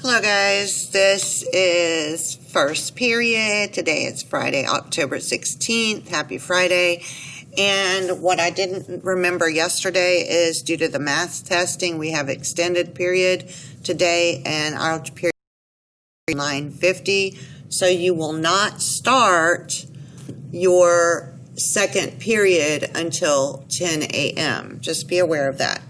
Hello guys, this is first period. Today is Friday, October 16th. Happy Friday. And what I didn't remember yesterday is due to the math testing, we have extended period today and our period is 9:50. So you will not start your second period until 10 a.m. Just be aware of that.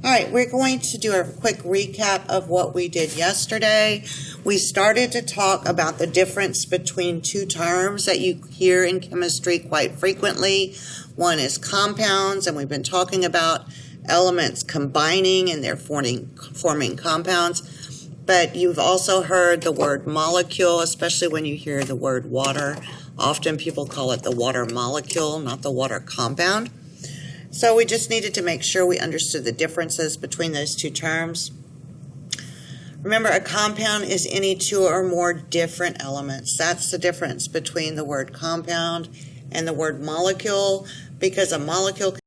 All right, we're going to do a quick recap of what we did yesterday. We started to talk about the difference between two terms that you hear in chemistry quite frequently. One is compounds, and we've been talking about elements combining and they're forming compounds. But you've also heard the word molecule, especially when you hear the word water. Often people call it the water molecule, not the water compound. So we just needed to make sure we understood the differences between those two terms. Remember, a compound is any two or more different elements. That's the difference between the word compound and the word molecule, because a molecule can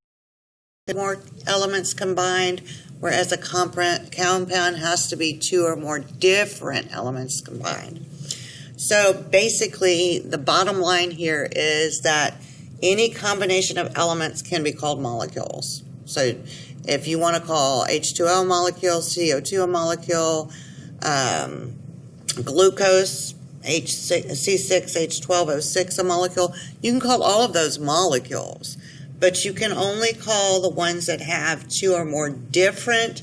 have more elements combined, whereas a compound has to be two or more different elements combined. So basically, the bottom line here is that any combination of elements can be called molecules. So if you want to call H2O a molecule, CO2 a molecule, glucose, C6H12O6 a molecule, you can call all of those molecules. But you can only call the ones that have two or more different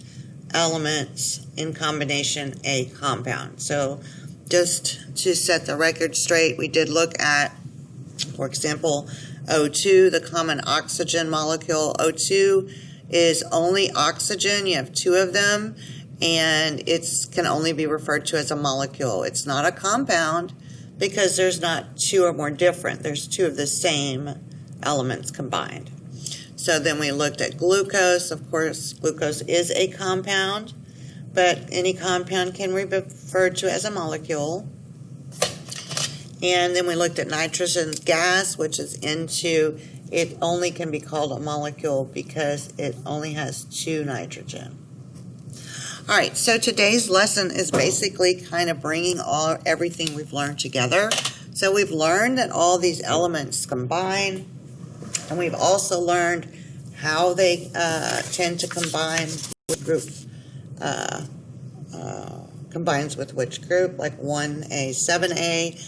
elements in combination a compound. So just to set the record straight, we did look at, for example, O2, the common oxygen molecule. O2 is only oxygen. You have two of them, and it can only be referred to as a molecule. It's not a compound because there's not two or more different. There's two of the same elements combined. So then we looked at glucose. Of course, glucose is a compound, but any compound can be referred to as a molecule. And then we looked at nitrogen gas, which is N2. It only can be called a molecule because it only has two nitrogen. All right, so today's lesson is basically kind of bringing everything we've learned together. So we've learned that all these elements combine, and we've also learned how they tend to combine with group. Combines with which group, like 1A, 7A.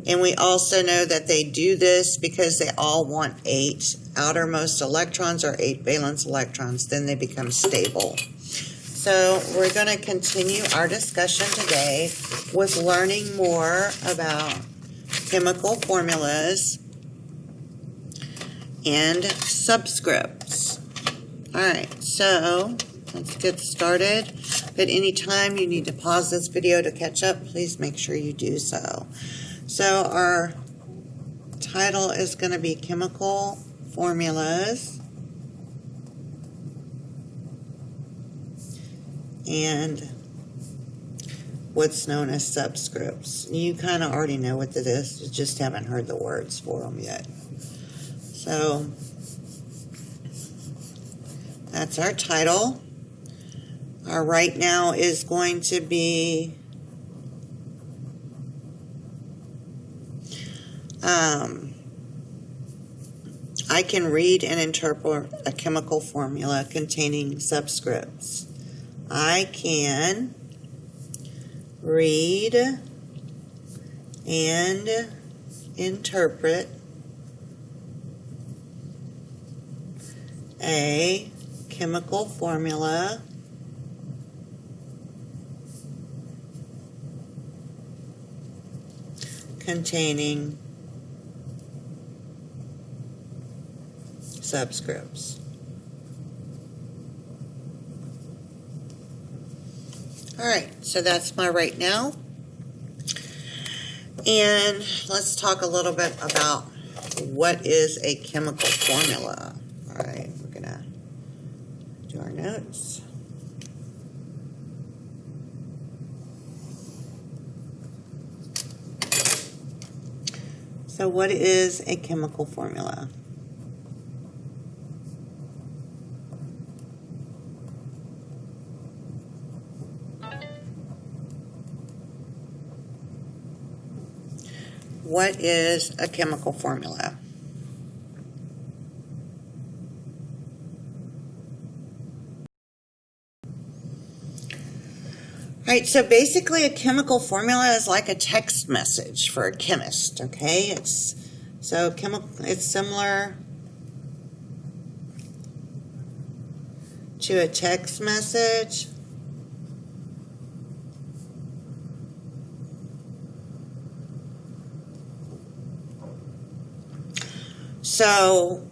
And we also know that they do this because they all want 8 outermost electrons or 8 valence electrons. Then they become stable. So we're going to continue our discussion today with learning more about chemical formulas and subscripts. All right, so let's get started. At any time you need to pause this video to catch up, please make sure you do so. So our title is going to be Chemical Formulas and what's known as subscripts. You kind of already know what it is, you just haven't heard the words for them yet. So that's our title. Our right now is going to be I can read and interpret a chemical formula containing subscripts. I can read and interpret a chemical formula containing subscripts. All right, so that's my right now. And let's talk a little bit about what is a chemical formula. All right, we're going to do our notes. So what is a chemical formula? what is a chemical formula? Right, so basically a chemical formula is like a text message for a chemist, okay? It's similar to a text message. So,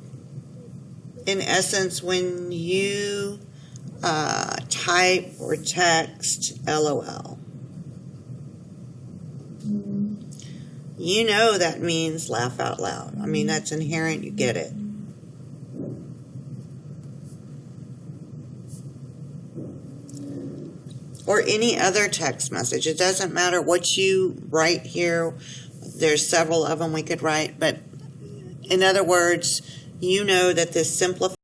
in essence, when you type or text LOL, you know that means laugh out loud. I mean, that's inherent, you get it. Or any other text message. It doesn't matter what you write here. There's several of them we could write, but in other words, you know that this simplified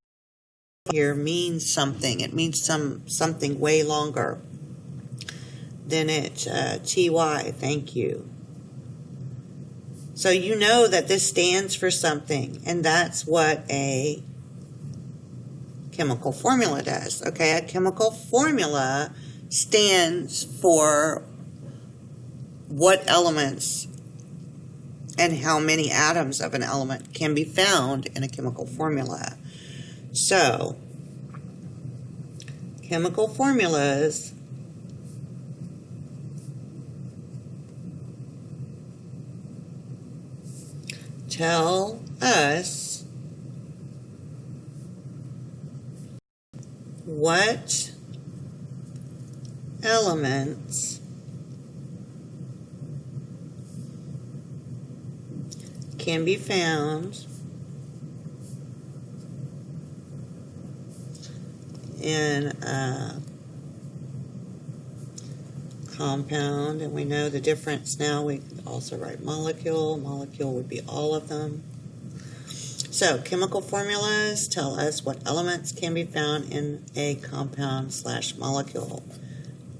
here means something. It means something way longer than it TY, thank you. So you know that this stands for something, and that's what a chemical formula does. Okay, a chemical formula stands for what elements and how many atoms of an element can be found in a chemical formula. So, chemical formulas tell us what elements can be found in a compound, and we know the difference now. We can also write molecule. Molecule would be all of them. So chemical formulas tell us what elements can be found in a compound / molecule.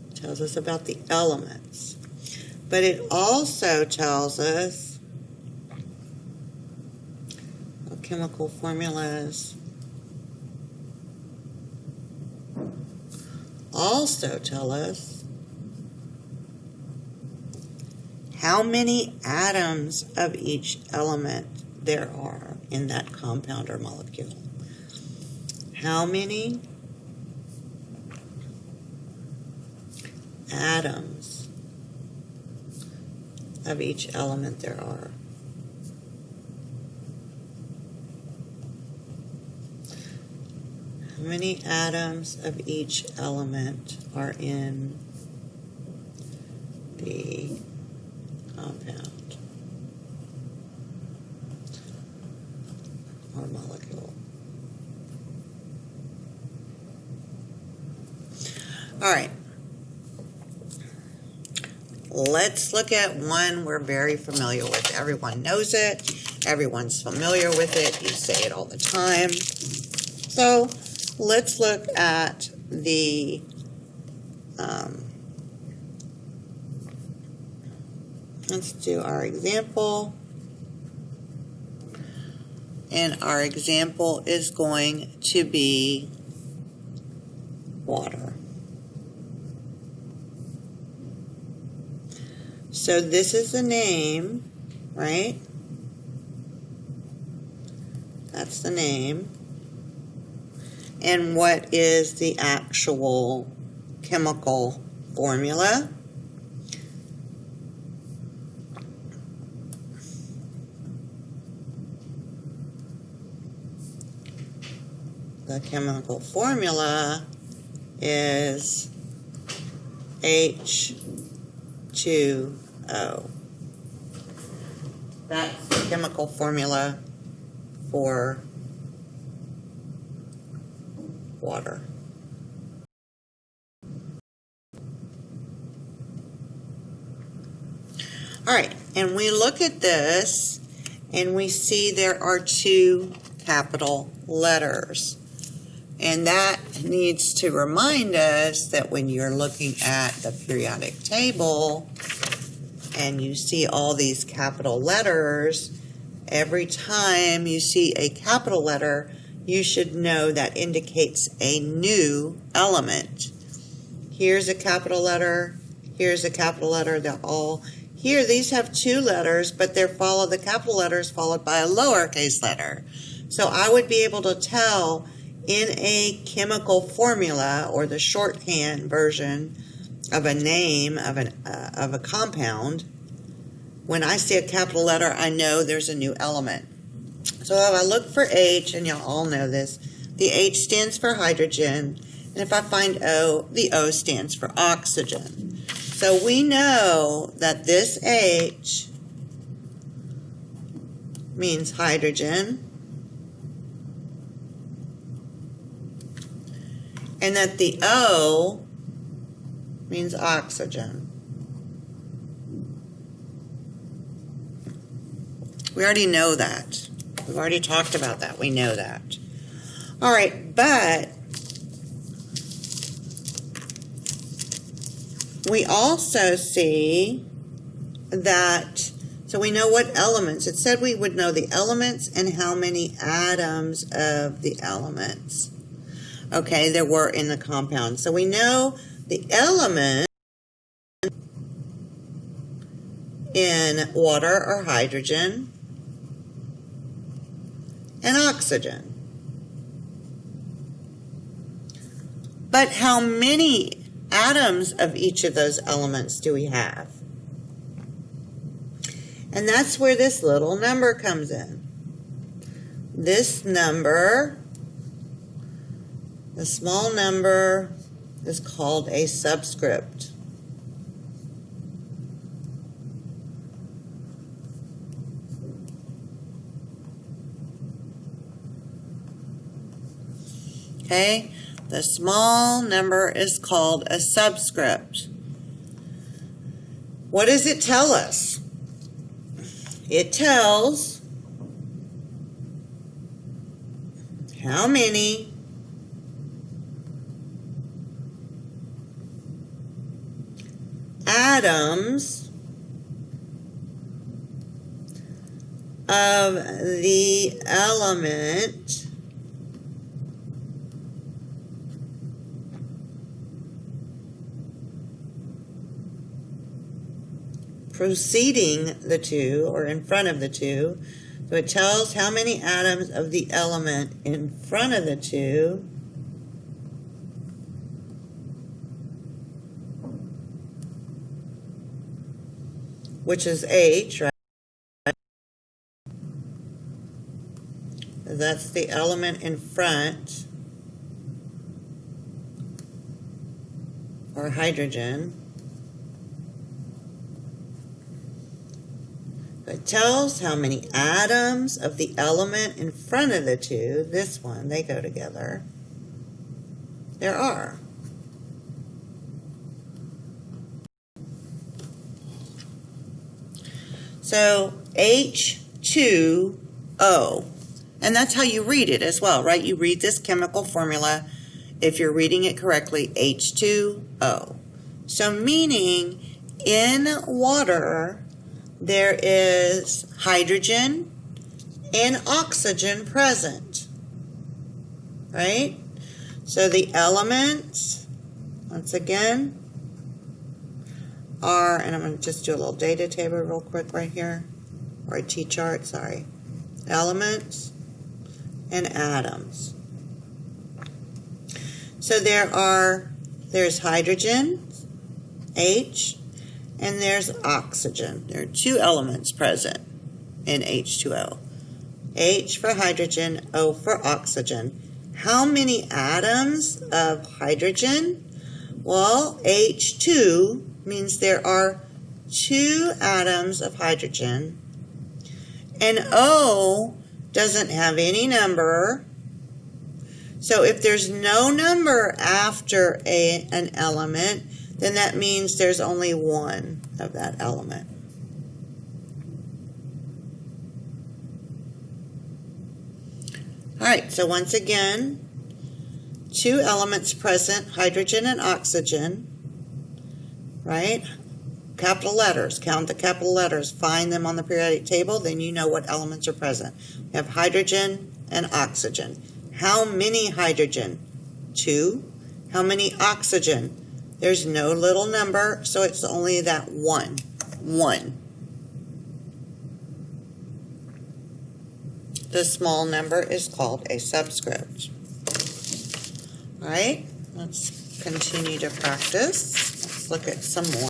It tells us about the elements. But it also tells us chemical formulas also tell us how many atoms of each element there are in that compound or molecule. How many atoms of each element there are. How many atoms of each element are in the compound or molecule? All right. Let's look at one we're very familiar with. Everyone knows it. Everyone's familiar with it. You say it all the time. So let's look at the let's do our example. And our example is going to be water. So this is the name, right? That's the name. And what is the actual chemical formula? The chemical formula is H2O. That's the chemical formula for water. All right, and we look at this and we see there are two capital letters. And that needs to remind us that when you're looking at the periodic table, and you see all these capital letters, every time you see a capital letter, you should know that indicates a new element. Here's a capital letter, here's a capital letter, they're all here. These have two letters, but the capital letter is followed by a lowercase letter. So I would be able to tell in a chemical formula, or the shorthand version of a name of a compound, when I see a capital letter, I know there's a new element. So if I look for H, and y'all all know this, the H stands for hydrogen, and if I find O, the O stands for oxygen. So we know that this H means hydrogen, and that the O means oxygen. We already know that. We've already talked about that. We know that. All right, but we also see that, so we know what elements. It said we would know the elements and how many atoms of the elements, okay, there were in the compound. So we know the element in water are hydrogen and oxygen. But how many atoms of each of those elements do we have? And that's where this little number comes in. This number, the small number, is called a subscript. Okay, the small number is called a subscript. What does it tell us? It tells how many atoms of the element preceding the two, or in front of the two. So it tells how many atoms of the element in front of the two which is H, right? That's the element in front, or hydrogen. It tells how many atoms of the element in front of the two, this one, they go together, there are. So H2O, and that's how you read it as well, right? You read this chemical formula, if you're reading it correctly, H2O. So meaning in water, there is hydrogen and oxygen present, right? So the elements, once again, are, and I'm going to just do a little data table real quick right here, or a T-chart, sorry. Elements and atoms. So there's hydrogen, H, and there's oxygen. There are two elements present in H2O. H for hydrogen, O for oxygen. How many atoms of hydrogen? Well, H2 means there are two atoms of hydrogen, and O doesn't have any number. So if there's no number after an element, then that means there's only one of that element. All right, so once again, two elements present, hydrogen and oxygen, right? capital letters. Count the capital letters. Find them on the periodic table. Then you know what elements are present. We have hydrogen and oxygen. How many hydrogen? 2. How many oxygen? There's no little number, so it's only that 1. 1. The small number is called a subscript. All right, let's continue to practice. Let's look at some more.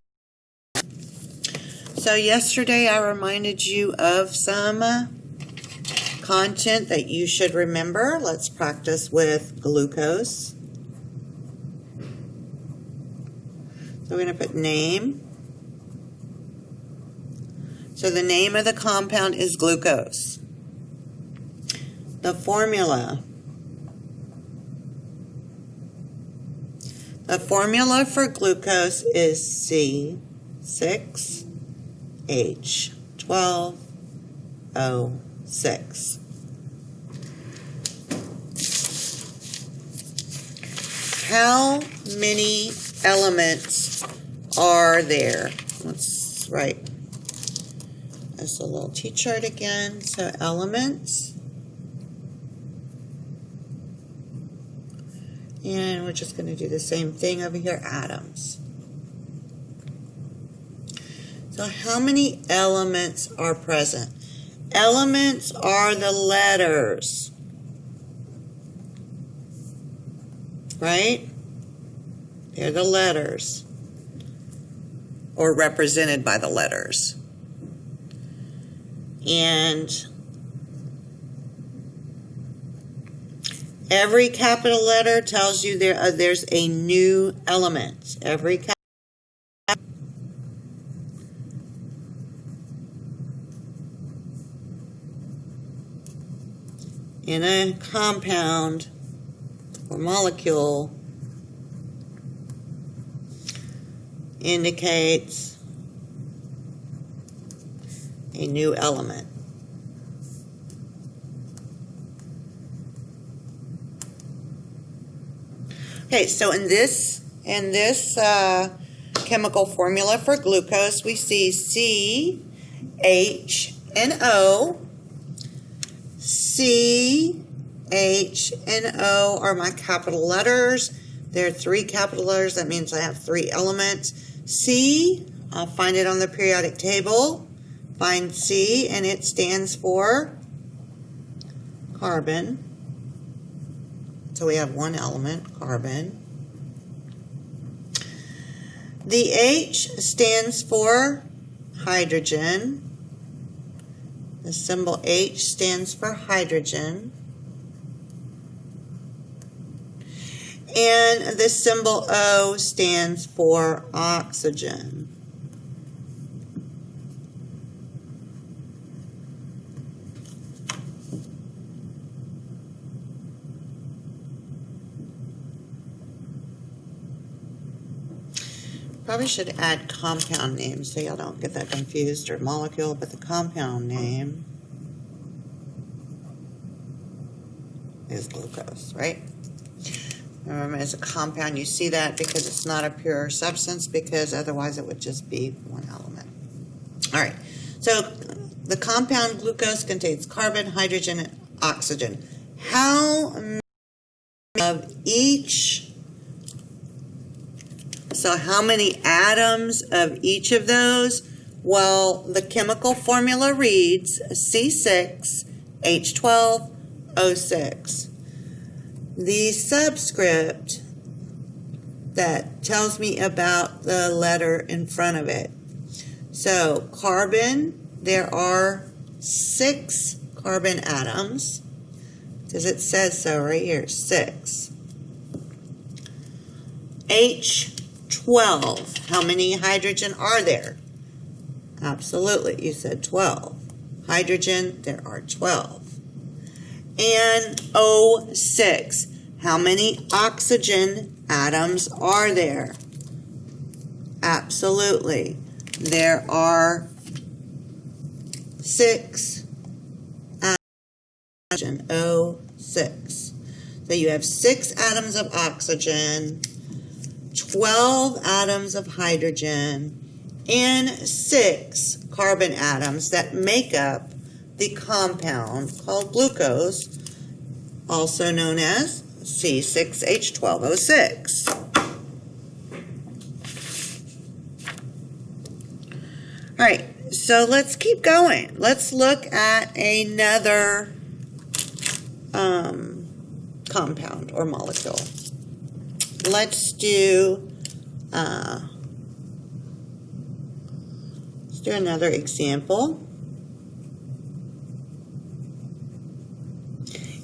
So yesterday I reminded you of some content that you should remember. Let's practice with glucose. So we're going to put name. So the name of the compound is glucose. The formula. The formula for glucose is C6H12O6. How many elements are there? Let's write this a little T-chart again. So elements. And we're just going to do the same thing over here, atoms. So how many elements are present? Elements are the letters, right? They're the letters, or represented by the letters. And every capital letter tells you there's a new element. Every capital in a compound or molecule indicates a new element. Okay, so in this chemical formula for glucose, we see C, H, and O. C, H, and O are my capital letters. There are 3 capital letters. That means I have 3 elements. C, I'll find it on the periodic table. Find C, and it stands for carbon. So we have 1 element, carbon. The H stands for hydrogen. The symbol H stands for hydrogen. And the symbol O stands for oxygen. Probably should add compound names so y'all don't get that confused, or molecule, but the compound name is glucose, right? Remember, as a compound, you see that because it's not a pure substance, because otherwise it would just be 1 element. All right, so the compound glucose contains carbon, hydrogen, and oxygen. How many of each? So how many atoms of each of those? Well, the chemical formula reads C6H12O6. The subscript that tells me about the letter in front of it. So carbon, there are 6 carbon atoms, because it says so right here, 6. H12, how many hydrogen are there? Absolutely, you said 12. Hydrogen, there are 12. And O6, how many oxygen atoms are there? Absolutely, there are 6 oxygen, O6. So you have 6 atoms of oxygen, 12 atoms of hydrogen, and 6 carbon atoms that make up the compound called glucose, also known as C6H12O6. All right, so let's keep going. Let's look at another compound or molecule. Let's do another example.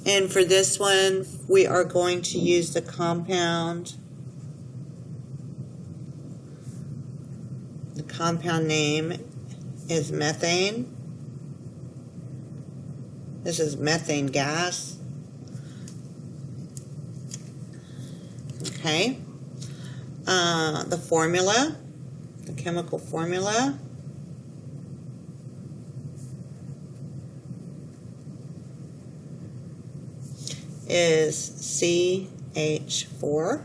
And for this one, we are going to use the compound. The compound name is methane. This is methane gas. Okay. The formula, the chemical formula is CH4.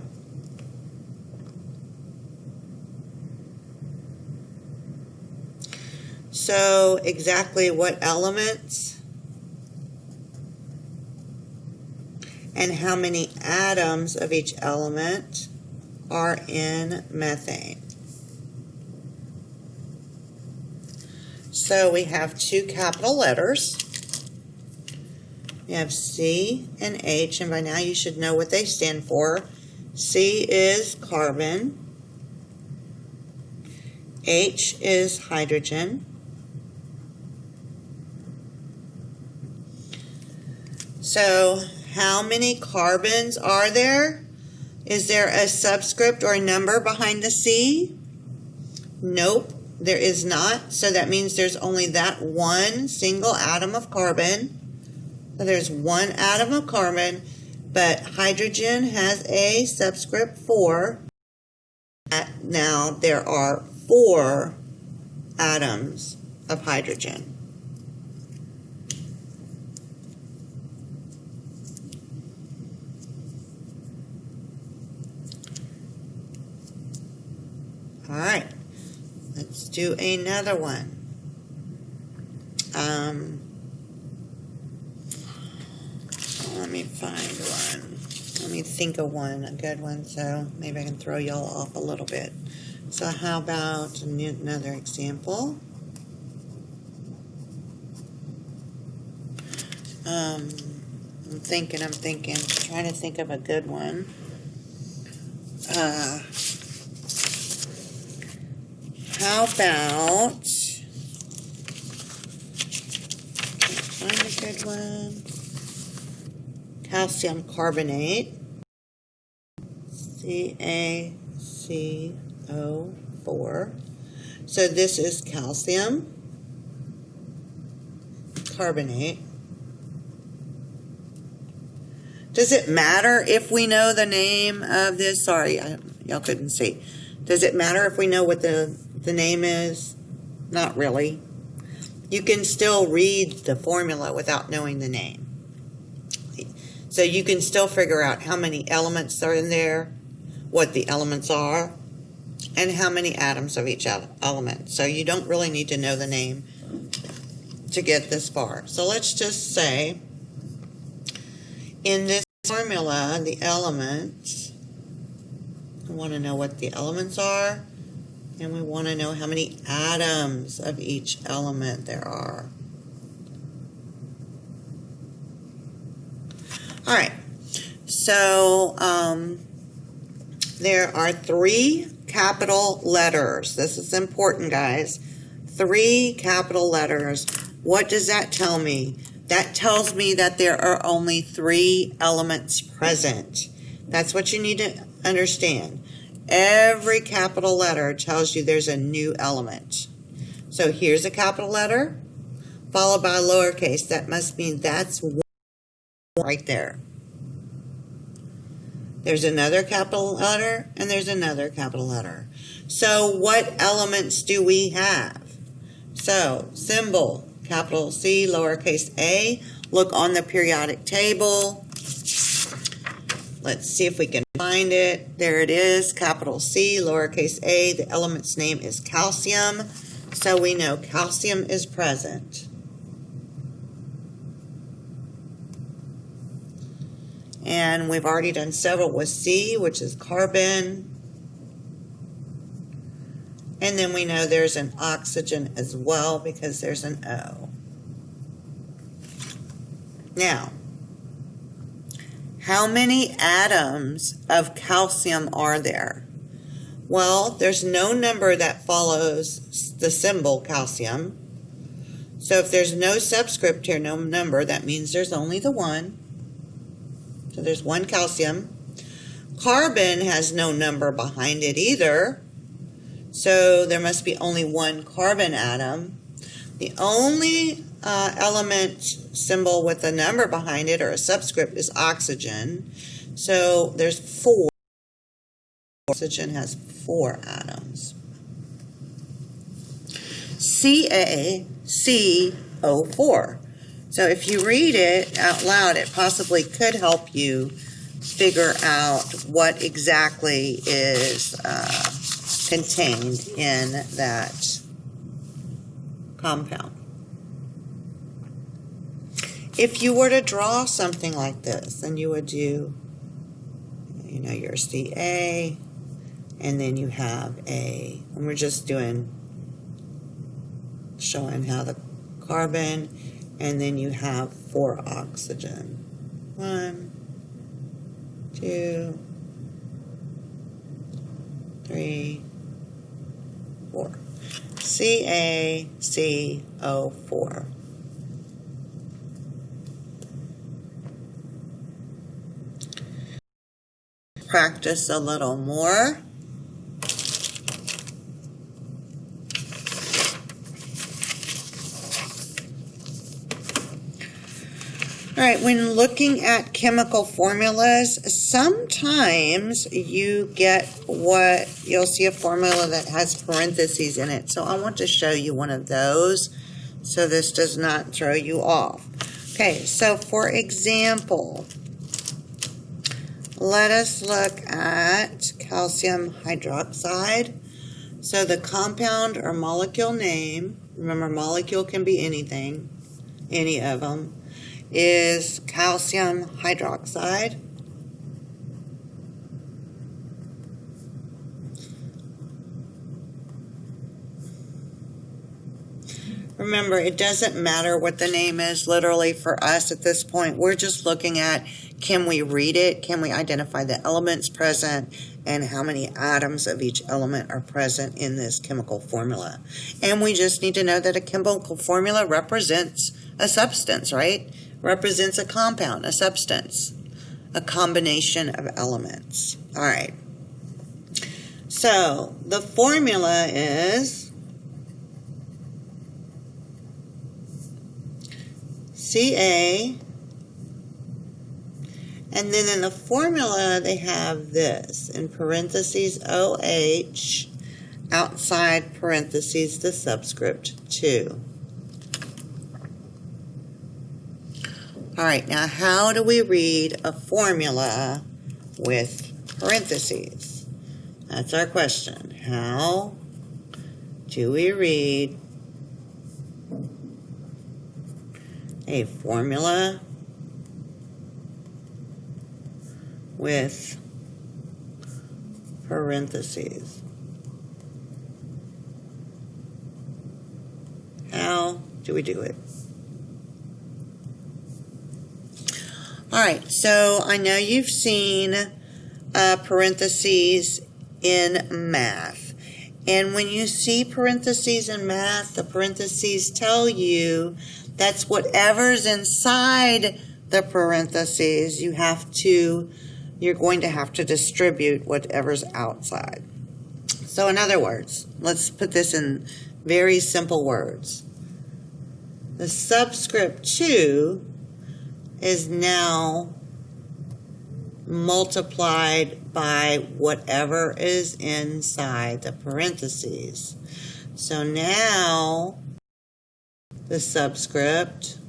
So exactly what elements and how many atoms of each element are in methane. So we have 2 capital letters. We have C and H, and by now you should know what they stand for. C is carbon. H is hydrogen. So how many carbons are there? Is there a subscript or a number behind the C? Nope, there is not. So that means there's only that one single atom of carbon. So there's one atom of carbon, but hydrogen has a subscript 4. Now there are 4 atoms of hydrogen. All right, let's do another one. Let me find one. Let me think of one, a good one, so maybe I can throw y'all off a little bit. So how about another example? I'm thinking, trying to think of a good one. How about, find a good one. Calcium carbonate, CaCO4. So this is calcium carbonate. Does it matter if we know the name of this? Sorry, y'all couldn't see. Does it matter if we know what the name is? Not really. You can still read the formula without knowing the name. So you can still figure out how many elements are in there, what the elements are, and how many atoms of each element. So you don't really need to know the name to get this far. So let's just say in this formula, the elements, we want to know what the elements are, and we want to know how many atoms of each element there are. All right, so there are 3 capital letters. This is important, guys. 3 capital letters. What does that tell me? That tells me that there are only 3 elements present. That's what you need to understand. Every capital letter tells you there's a new element. So here's a capital letter, followed by a lowercase. That must mean that's one right there. There's another capital letter, and there's another capital letter. So what elements do we have? So symbol, capital C, lowercase a. Look on the periodic table. Let's see if we can find it. There it is, capital C, lowercase a. The element's name is calcium, so we know calcium is present. And we've already done several with C, which is carbon. And then we know there's an oxygen as well because there's an O. Now, how many atoms of calcium are there? Well, there's no number that follows the symbol calcium. So if there's no subscript here, no number, that means there's only the one. So there's one calcium. Carbon has no number behind it either. So there must be only one carbon atom. The only element symbol with a number behind it or a subscript is oxygen. So there's 4. Oxygen has 4 atoms. CaCO4. So if you read it out loud, it possibly could help you figure out what exactly is contained in that compound. If you were to draw something like this, then you would do, your Ca, and then you have a, and we're just showing how the carbon, and then you have 4 oxygen. 1, 2, 3, 4. CaCO4. Practice a little more. All right, when looking at chemical formulas, sometimes you get you'll see a formula that has parentheses in it. So I want to show you one of those so this does not throw you off. Okay, so for example, let us look at calcium hydroxide. So the compound or molecule name, remember molecule can be anything, any of them, is calcium hydroxide. Remember, it doesn't matter what the name is literally for us at this point. We're just looking at, can we read it? Can we identify the elements present and how many atoms of each element are present in this chemical formula? And we just need to know that a chemical formula represents a substance, right? Represents a compound, a substance, a combination of elements. All right. So the formula is Ca, and then in the formula they have this, in parentheses OH, outside parentheses the subscript 2. All right, now how do we read a formula with parentheses? That's our question. How do we read a formula with parentheses? How do we do it? All right, so I know you've seen parentheses in math. And when you see parentheses in math, the parentheses tell you that's whatever's inside the parentheses. You're going to have to distribute whatever's outside. So in other words, let's put this in very simple words. The subscript 2 is now multiplied by whatever is inside the parentheses. So now the subscript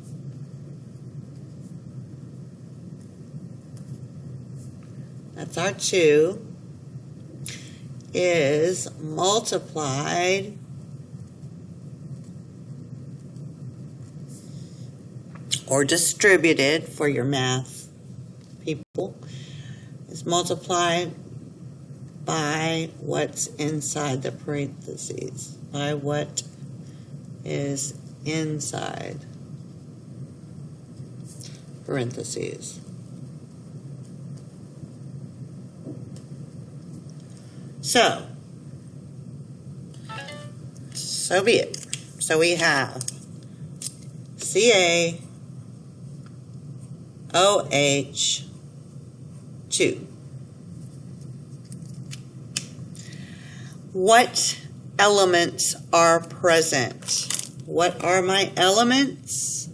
that's our 2, is multiplied or distributed for your math people, is multiplied by what's inside the parentheses, by what is inside parentheses. So be it. So we have CaOH2. What elements are present? What are my elements?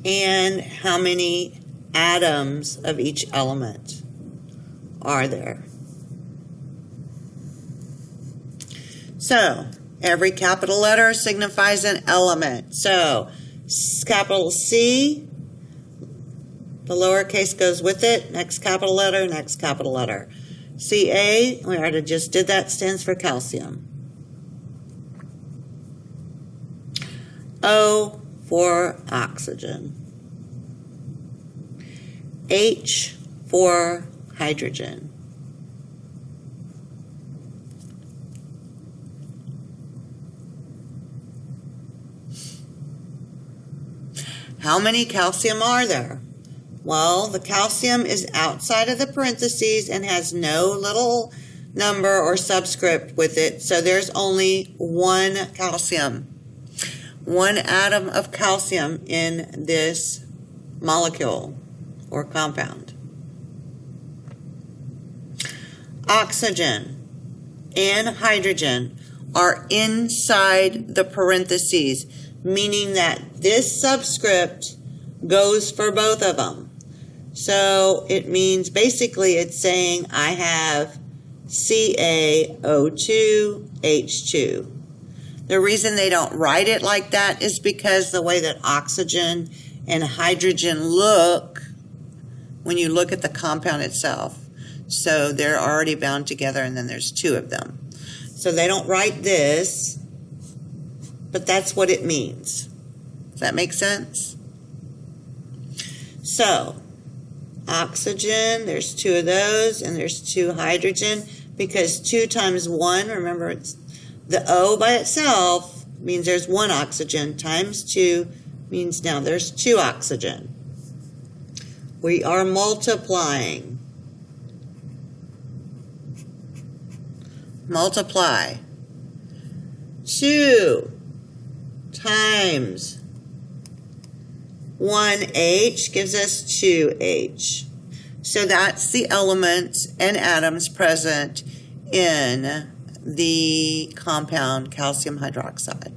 And how many atoms of each element are there? So, every capital letter signifies an element. So, capital C, the lowercase goes with it, next capital letter, next capital letter. Ca, we already just did that, stands for calcium. O for oxygen. H for hydrogen. How many calcium are there? Well, the calcium is outside of the parentheses and has no little number or subscript with it, so there's only 1 calcium. 1 atom of calcium in this molecule or compound. Oxygen and hydrogen are inside the parentheses, meaning that this subscript goes for both of them. So it means basically it's saying I have CaO2H2. The reason they don't write it like that is because the way that oxygen and hydrogen look when you look at the compound itself. So they're already bound together and then there's 2 of them. So they don't write this, but that's what it means. Does that make sense? So, oxygen, there's 2 of those, and there's 2 hydrogen, because 2 times 1, remember it's the O by itself means there's 1 oxygen, times 2 means now there's 2 oxygen. We are multiplying. Multiply. 2 times 1H gives us 2H. So that's the elements and atoms present in the compound calcium hydroxide.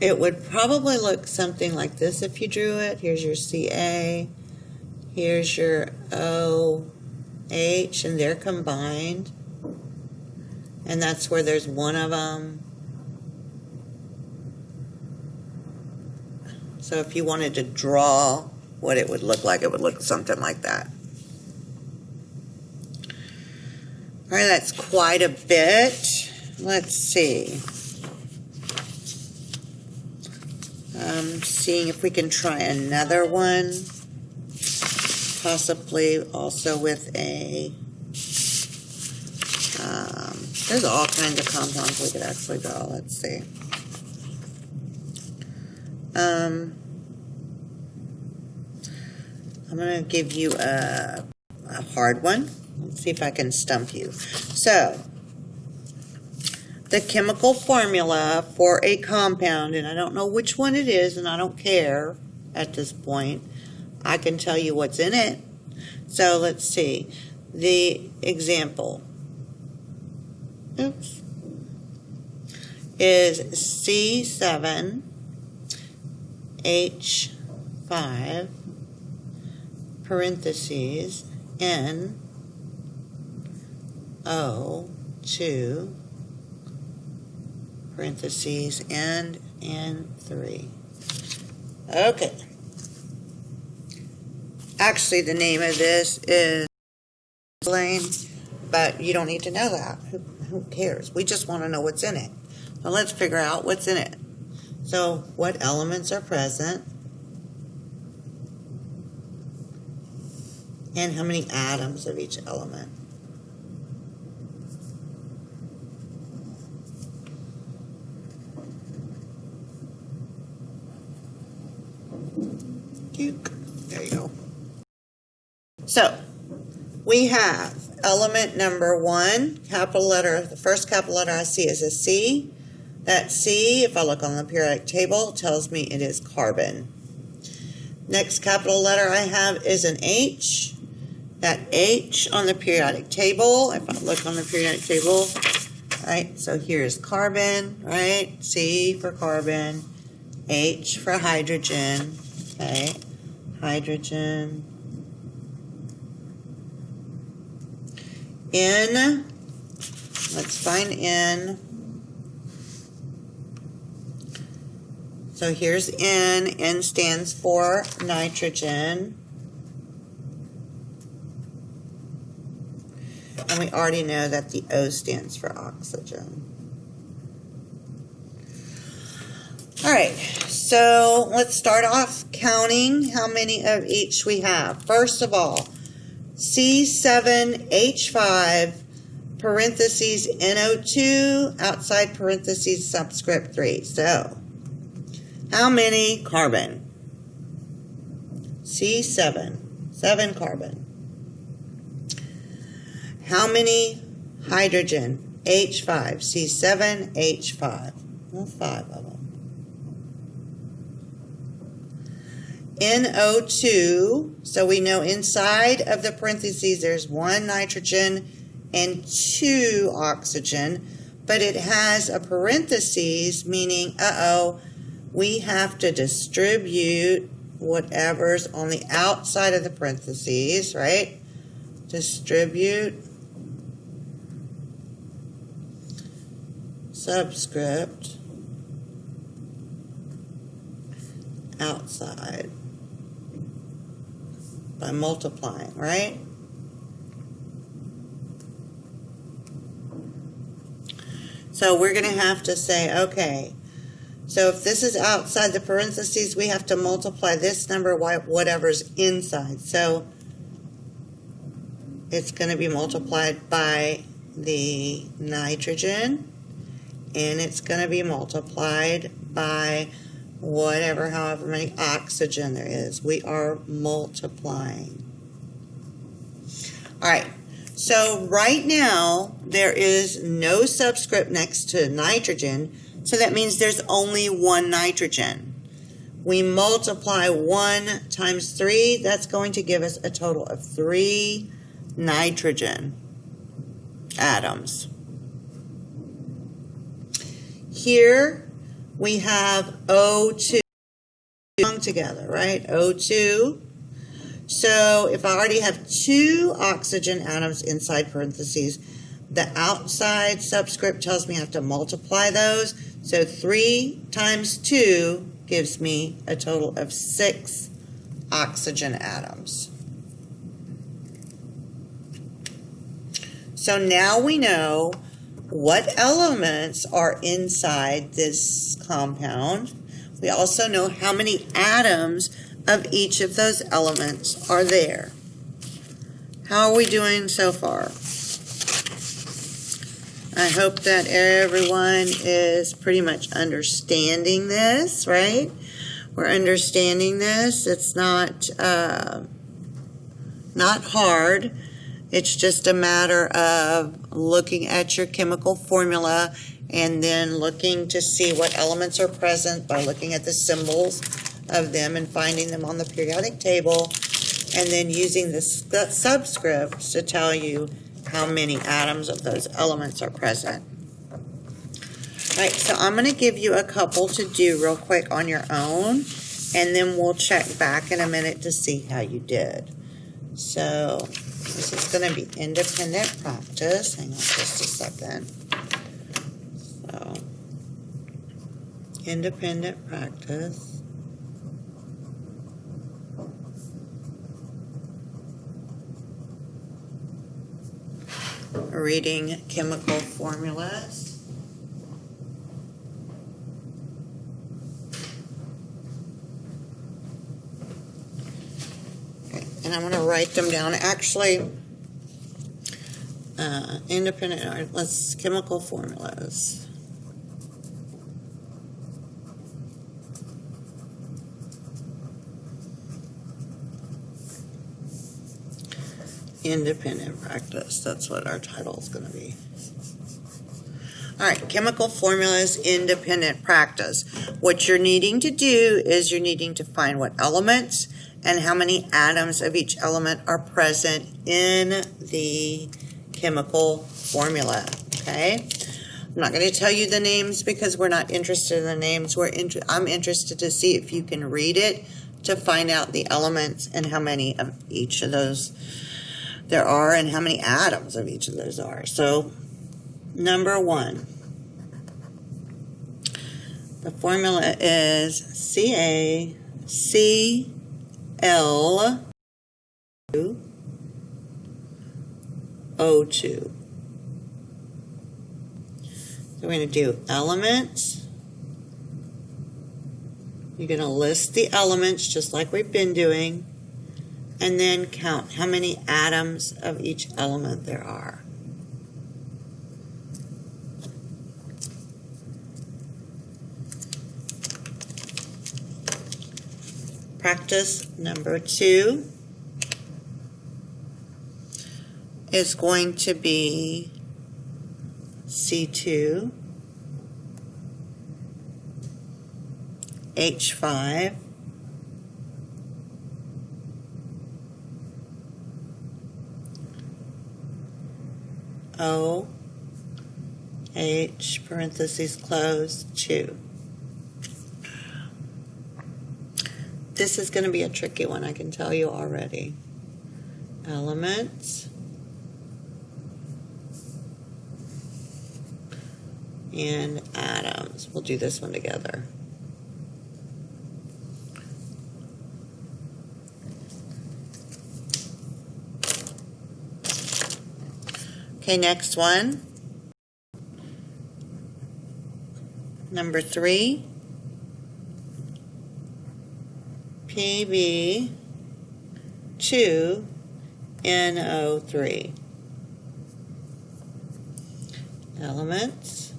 It would probably look something like this if you drew it. Here's your Ca, here's your OH, and they're combined. And that's where there's 1 of them. So if you wanted to draw what it would look like, it would look something like that. All right, that's quite a bit. Let's see. Seeing if we can try another one, possibly also with a, there's all kinds of compounds we could actually draw. Let's see. I'm going to give you a hard one. Let's see if I can stump you. So, the chemical formula for a compound, and I don't know which one it is, and I don't care at this point. I can tell you what's in it. So let's see. The example, oops, is C7H5 parentheses NO2 parentheses, end in 3. Okay. Actually, the name of this is Lane, but you don't need to know that. Who cares? We just want to know what's in it. So let's figure out what's in it. So what elements are present? And how many atoms of each element? There you go. So we have element number 1, capital letter. The first capital letter I see is a C. That C, if I look on the periodic table, tells me it is carbon. Next capital letter I have is an H. That H on the periodic table, if I look on the periodic table, right, so here's carbon, right, C for carbon, H for hydrogen, okay, hydrogen, N, let's find N. So here's N. N stands for nitrogen. And we already know that the O stands for oxygen. All right, so let's start off counting how many of each we have. First of all, C7H5, parentheses NO2, outside parentheses subscript 3. So, how many carbon? C7, 7 carbon. How many hydrogen? H5, C7H5. Well, 5 of them. NO2, so we know inside of the parentheses there's 1 nitrogen and 2 oxygen, but it has a parentheses, meaning, we have to distribute whatever's on the outside of the parentheses, right? Distribute subscript outside by multiplying, right? So we're going to have to say, okay, so if this is outside the parentheses, we have to multiply this number by whatever's inside. So it's going to be multiplied by the nitrogen, and it's going to be multiplied by whatever, however many oxygen there is. We are multiplying. All right, so right now there is no subscript next to nitrogen, so that means there's only 1 nitrogen. We multiply 1 times 3, that's going to give us a total of 3 nitrogen atoms. Here we have O2 together, right? O2. So if I already have 2 oxygen atoms inside parentheses, the outside subscript tells me I have to multiply those. So 3 times 2 gives me a total of 6 oxygen atoms. So now we know what elements are inside this compound. We also know how many atoms of each of those elements are there. How are we doing so far? I hope that everyone is pretty much understanding this, right? We're understanding this. It's not hard. It's just a matter of looking at your chemical formula and then looking to see what elements are present by looking at the symbols of them and finding them on the periodic table, and then using the subscripts to tell you how many atoms of those elements are present. All right, so I'm going to give you a couple to do real quick on your own, and then we'll check back in a minute to see how you did. So this is going to be independent practice. Hang on just a second. So independent practice. Reading chemical formulas. And I'm going to write them down. Actually, chemical formulas. Independent practice. That's what our title is going to be. All right, chemical formulas, independent practice. What you're needing to do is you're needing to find what elements and how many atoms of each element are present in the chemical formula, okay? I'm not going to tell you the names because we're not interested in the names. I'm interested to see if you can read it to find out the elements and how many of each of those there are and how many atoms of each of those are. So, number 1. The formula is CaCl2O2. So we're going to do elements. You're going to list the elements just like we've been doing, and then count how many atoms of each element there are. Practice number 2 is going to be C2, H5, O, H, parentheses close, 2. This is going to be a tricky one, I can tell you already. Elements and atoms. We'll do this one together. Okay, next one. Number 3. Pb2NO3. Elements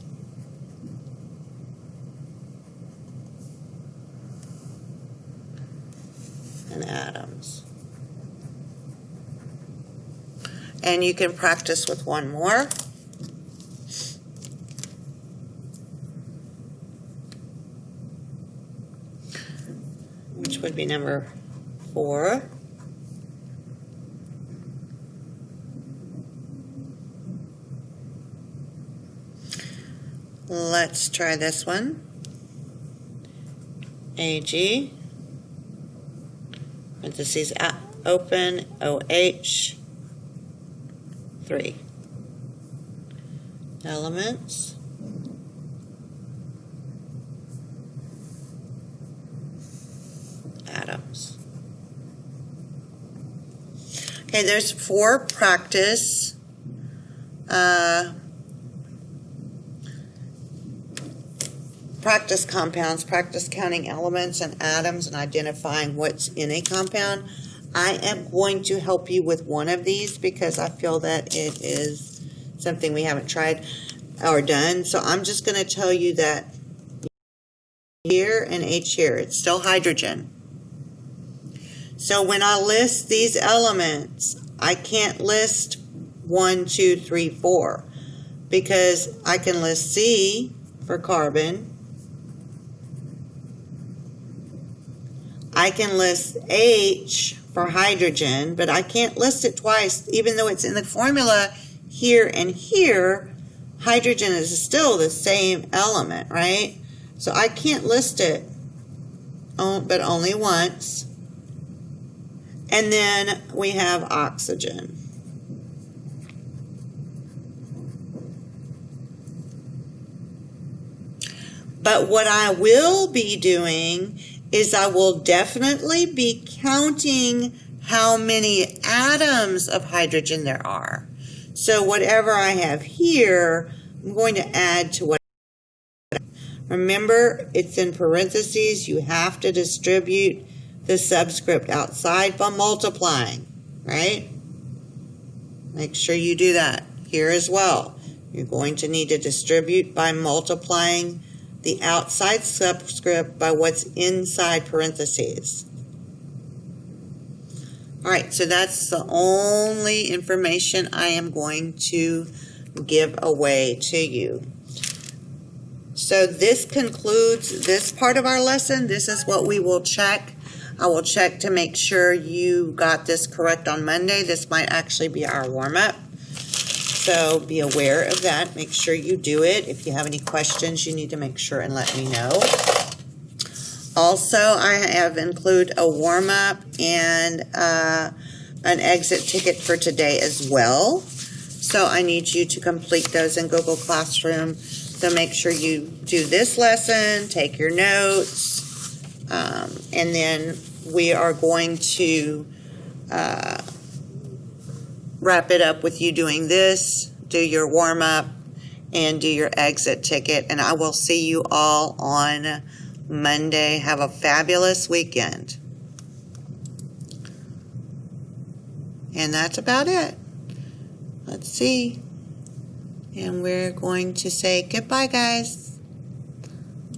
and atoms. And you can practice with one more. Which would be number 4. Let's try this one. Ag, parentheses open, OH, 3. Elements. Atoms. Okay, there's 4 practice compounds, practice counting elements and atoms and identifying what's in a compound. I am going to help you with one of these because I feel that it is something we haven't tried or done. So I'm just going to tell you that here and H here, it's still hydrogen. So when I list these elements, I can't list 1, 2, 3, 4 because I can list C for carbon. I can list H for hydrogen, but I can't list it twice, even though it's in the formula here and here. Hydrogen is still the same element, right? So I can't list it, but only once. And then we have oxygen. But what I will be doing is I will definitely be counting how many atoms of hydrogen there are. So whatever I have here, I'm going to add to what. Remember, it's in parentheses. You have to distribute the subscript outside by multiplying, right? Make sure you do that here as well. You're going to need to distribute by multiplying the outside subscript by what's inside parentheses. All right, so that's the only information I am going to give away to you. So this concludes this part of our lesson. This is what we will check. I will check to make sure you got this correct on Monday. This might actually be our warm-up. So be aware of that. Make sure you do it. If you have any questions, you need to make sure and let me know. Also, I have included a warm-up and an exit ticket for today as well. So I need you to complete those in Google Classroom. So make sure you do this lesson, take your notes, and then we are going to wrap it up with you doing this, do your warm-up, and do your exit ticket. And I will see you all on Monday. Have a fabulous weekend. And that's about it. Let's see. And we're going to say goodbye, guys.